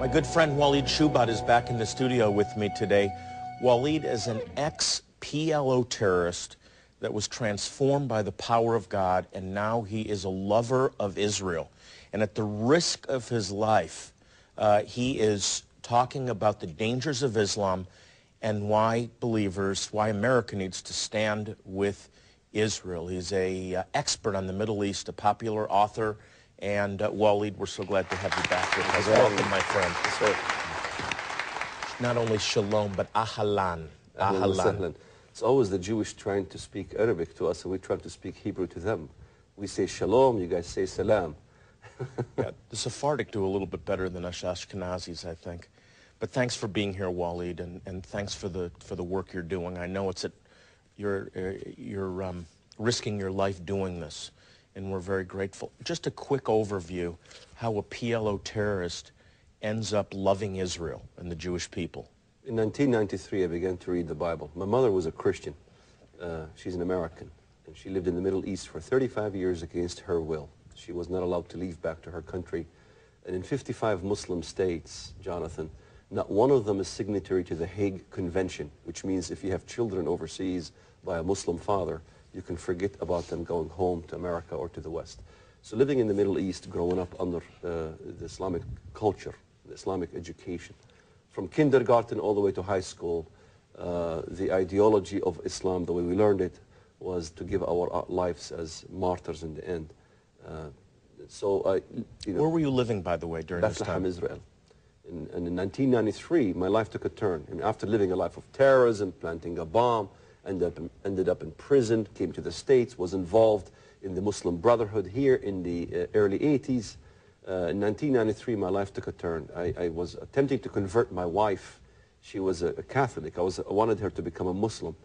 My good friend Walid Shoebat is back in the studio with me today. Walid is an ex-PLO terrorist that was transformed by the power of God, and now he is a lover of Israel. And at the risk of his life, he is talking about the dangers of Islam and why America needs to stand with Israel. He's an expert on the Middle East, a popular author. And Walid, we're so glad to have you back with us. Welcome, my friend. Not only shalom, but ahlan. Ahlan. It's always the Jewish trying to speak Arabic to us, and we try to speak Hebrew to them. We say shalom, you guys say salam. Yeah, the Sephardic do a little bit better than us Ashkenazis, I think. But thanks for being here, Walid, and thanks for the work you're doing. I know you're risking your life doing this, and we're very grateful. Just a quick overview how a PLO terrorist ends up loving Israel and the Jewish people. In 1993, I began to read the Bible. My mother was a Christian. She's an American, and she lived in the Middle East for 35 years against her will. She was not allowed to leave back to her country. And in 55 Muslim states, Jonathan, not one of them is signatory to the Hague Convention, which means if you have children overseas by a Muslim father, you can forget about them going home to America or to the West. So living in the Middle East, growing up under the Islamic culture, the Islamic education, from kindergarten all the way to high school, the ideology of Islam, the way we learned it, was to give our lives as martyrs in the end. Where were you living, by the way, during this time? Bethlehem, Israel. And in 1993, my life took a turn. And after living a life of terrorism, planting a bomb, ended up in prison, came to the States, was involved in the Muslim Brotherhood here in the early 80s. In 1993, my life took a turn. I was attempting to convert my wife. She was a Catholic. I wanted her to become a Muslim.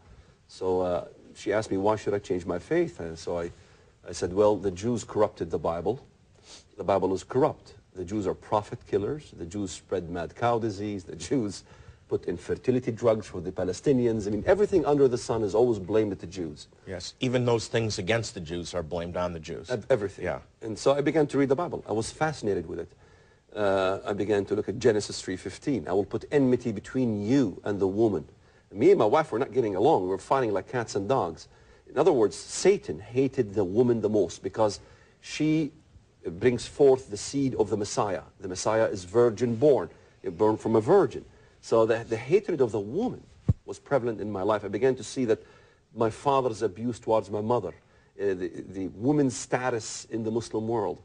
So she asked me, why should I change my faith? And so I said, well, the Jews corrupted the Bible. The Bible is corrupt. The Jews are prophet killers. The Jews spread mad cow disease. The Jews put infertility drugs for the Palestinians. I mean, everything under the sun is always blamed at the Jews. Yes, even those things against the Jews are blamed on the Jews. Everything. Yeah. And so I began to read the Bible. I was fascinated with it. I began to look at Genesis 3:15. I will put enmity between you and the woman. Me and my wife were not getting along. We were fighting like cats and dogs. In other words, Satan hated the woman the most because she brings forth the seed of the Messiah. The Messiah is virgin born, born from a virgin. So the hatred of the woman was prevalent in my life. I began to see that my father's abuse towards my mother, the woman's status in the Muslim world,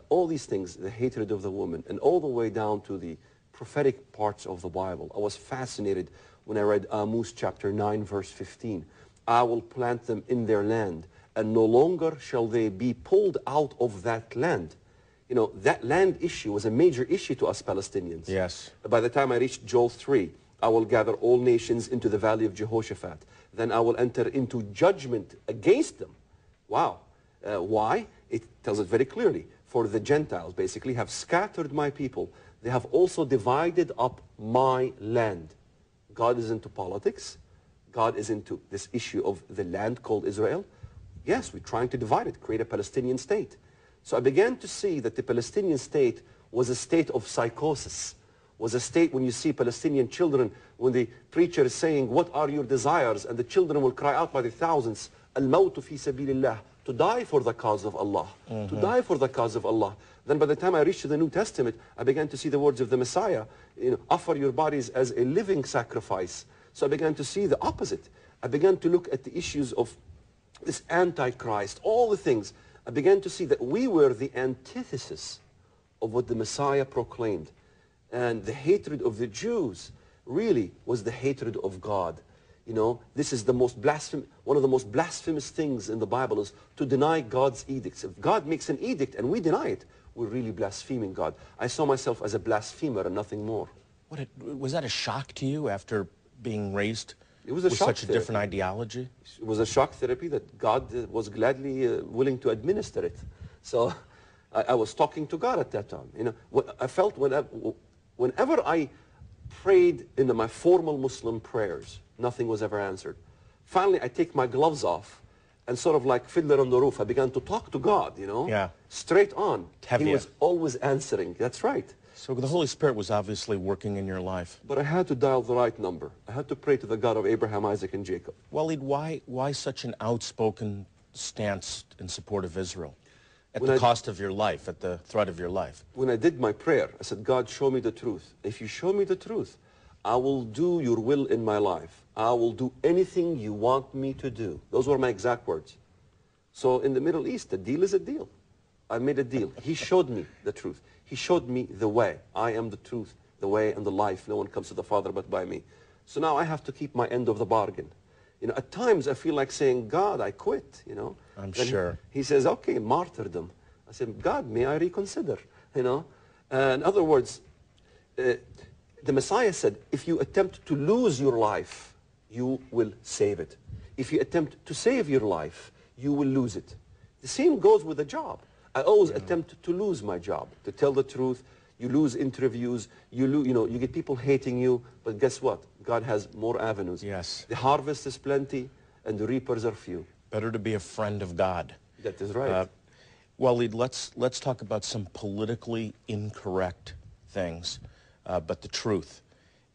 all these things, the hatred of the woman, and all the way down to the prophetic parts of the Bible. I was fascinated when I read Amos chapter 9, verse 15. I will plant them in their land, and no longer shall they be pulled out of that land. You know, that land issue was a major issue to us Palestinians. Yes. By the time I reached Joel 3, I will gather all nations into the valley of Jehoshaphat. Then I will enter into judgment against them. Wow. Why? It tells it very clearly. For the Gentiles, basically, have scattered my people. They have also divided up my land. God is into politics. God is into this issue of the land called Israel. Yes, we're trying to divide it, create a Palestinian state. So I began to see that the Palestinian state was a state of psychosis, was a state when you see Palestinian children, when the preacher is saying, what are your desires? And the children will cry out by the thousands, Al-Mawtu fi sabilillah, to die for the cause of Allah, to die for the cause of Allah. Then by the time I reached to the New Testament, I began to see the words of the Messiah, offer your bodies as a living sacrifice. So I began to see the opposite. I began to look at the issues of this Antichrist, all the things. I began to see that we were the antithesis of what the Messiah proclaimed. And the hatred of the Jews really was the hatred of God. You know, this is the most one of the most blasphemous things in the Bible is to deny God's edicts. If God makes an edict and we deny it, we're really blaspheming God. I saw myself as a blasphemer and nothing more. Was that a shock to you after being raised with such a different ideology? It was a shock therapy that God was gladly willing to administer it. So I was talking to God at that time. You know, I felt whenever I prayed in my formal Muslim prayers, nothing was ever answered. Finally, I take my gloves off and sort of like Fiddler on the Roof, I began to talk to God, you know, straight on. He was always answering. That's right. So the Holy Spirit was obviously working in your life. But I had to dial the right number. I had to pray to the God of Abraham, Isaac, and Jacob. Walid, why such an outspoken stance in support of Israel? At When the cost of your life, at the threat of your life? When I did my prayer, I said, God, show me the truth. If you show me the truth, I will do your will in my life. I will do anything you want me to do. Those were my exact words. So in the Middle East, a deal is a deal. I made a deal. He showed me the truth. He showed me the way. I am the truth, the way, and the life. No one comes to the Father but by me. So now I have to keep my end of the bargain. You know, at times I feel like saying, God, I quit, you know. I'm then sure. He says, okay, martyrdom. I said, God, may I reconsider, you know. In other words, the Messiah said, if you attempt to lose your life, you will save it. If you attempt to save your life, you will lose it. The same goes with a job. I always attempt to lose my job, to tell the truth. You lose interviews, you get people hating you, but guess what? God has more avenues. Yes. The harvest is plenty, and the reapers are few. Better to be a friend of God. That is right. Walid, let's talk about some politically incorrect things, but the truth.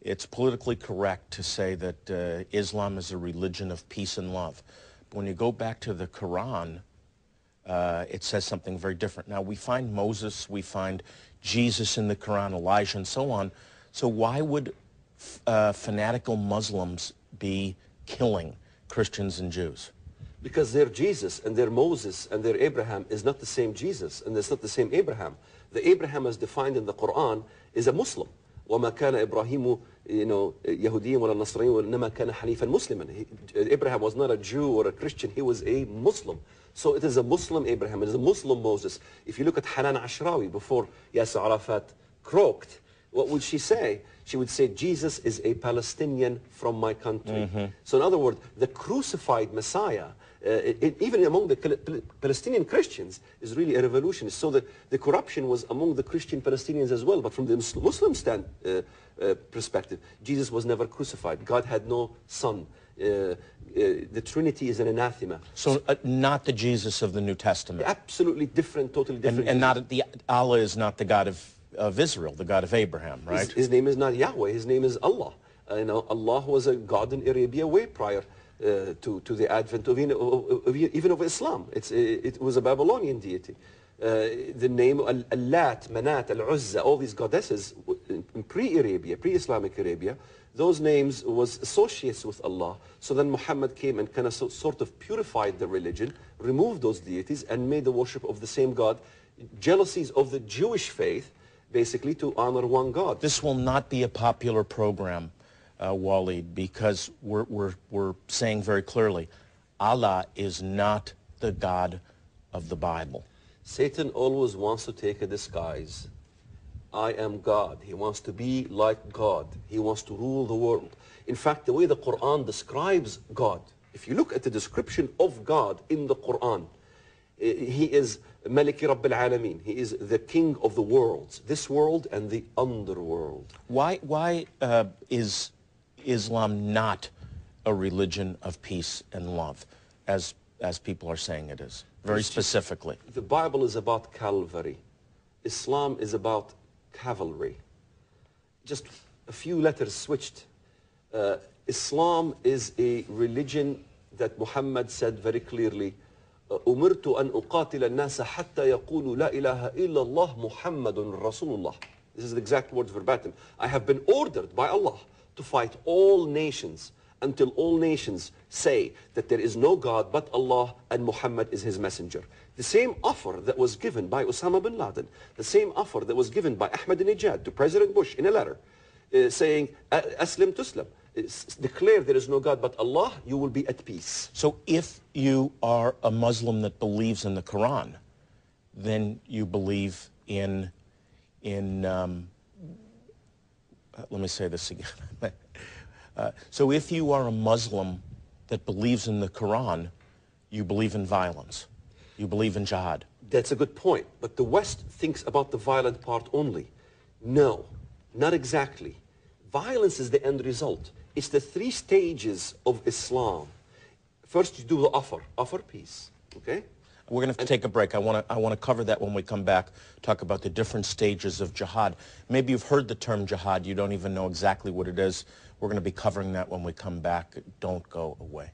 It's politically correct to say that Islam is a religion of peace and love. But when you go back to the Quran, it says something very different. Now, we find Moses, we find Jesus in the Quran, Elijah, and so on. So why would fanatical Muslims be killing Christians and Jews? Because their Jesus and their Moses and their Abraham is not the same Jesus, and it's not the same Abraham. The Abraham as defined in the Quran is a Muslim. وَمَا كَانَ إِبْرَاهِيمُ يَهُودِيًّا وَلَا نَصْرَانِيًّا وَإِنَّمَا كَانَ حَنِيفًا مُسْلِمًا. Abraham was not a Jew or a Christian, he was a Muslim. So it is a Muslim Abraham, it is a Muslim Moses. If you look at Hanan Ashrawi before Yasser Arafat croaked, what would she say? She would say, Jesus is a Palestinian from my country. So in other words, the crucified Messiah, even among the Palestinian Christians, is really a revolutionist. So the corruption was among the Christian Palestinians as well. But from the Muslim perspective, Jesus was never crucified. God had no son. The Trinity is an anathema. So not the Jesus of the New Testament. Absolutely different, totally different. And not Allah is not the God of Israel, the God of Abraham, right? His name is not Yahweh, his name is Allah. Allah was a god in Arabia way prior to the advent of even of Islam. It was a Babylonian deity. The name Al-Lat, Manat, Al-Uzza, all these goddesses in pre-Arabia, pre-Islamic Arabia, those names was associated with Allah. So then Muhammad came and kind of sort of purified the religion, removed those deities, and made the worship of the same God. Jealousies of the Jewish faith, basically to honor one God. This will not be a popular program, Walid, because we're saying very clearly, Allah is not the God of the Bible. Satan always wants to take a disguise. I am God. He wants to be like God. He wants to rule the world. In fact, the way the Quran describes God, if you look at the description of God in the Quran, he is Maliki Rabbil Alameen. He is the king of the worlds, this world and the underworld. Why is Islam not a religion of peace and love, as people are saying it is, very specifically? The Bible is about Calvary. Islam is about cavalry. Just a few letters switched. Islam is a religion that Muhammad said very clearly, أمرت أن أقاتل الناس حتى يقولوا لا إله إلا الله محمد رسول الله. This is the exact words verbatim. I have been ordered by Allah to fight all nations until all nations say that there is no God but Allah and Muhammad is his messenger. The same offer that was given by Osama bin Laden, the same offer that was given by Ahmadinejad to President Bush in a letter saying, Aslim Tuslam, declare there is no God but Allah, you will be at peace. So if you are a Muslim that believes in the Quran, then you believe in let me say this again. So if you are a Muslim that believes in the Quran, you believe in violence. You believe in jihad. That's a good point. But the West thinks about the violent part only. No, not exactly. Violence is the end result. It's the three stages of Islam. First, you do the offer peace, okay? We're going to have to take a break. I want to cover that when we come back, talk about the different stages of jihad. Maybe you've heard the term jihad. You don't even know exactly what it is. We're going to be covering that when we come back. Don't go away.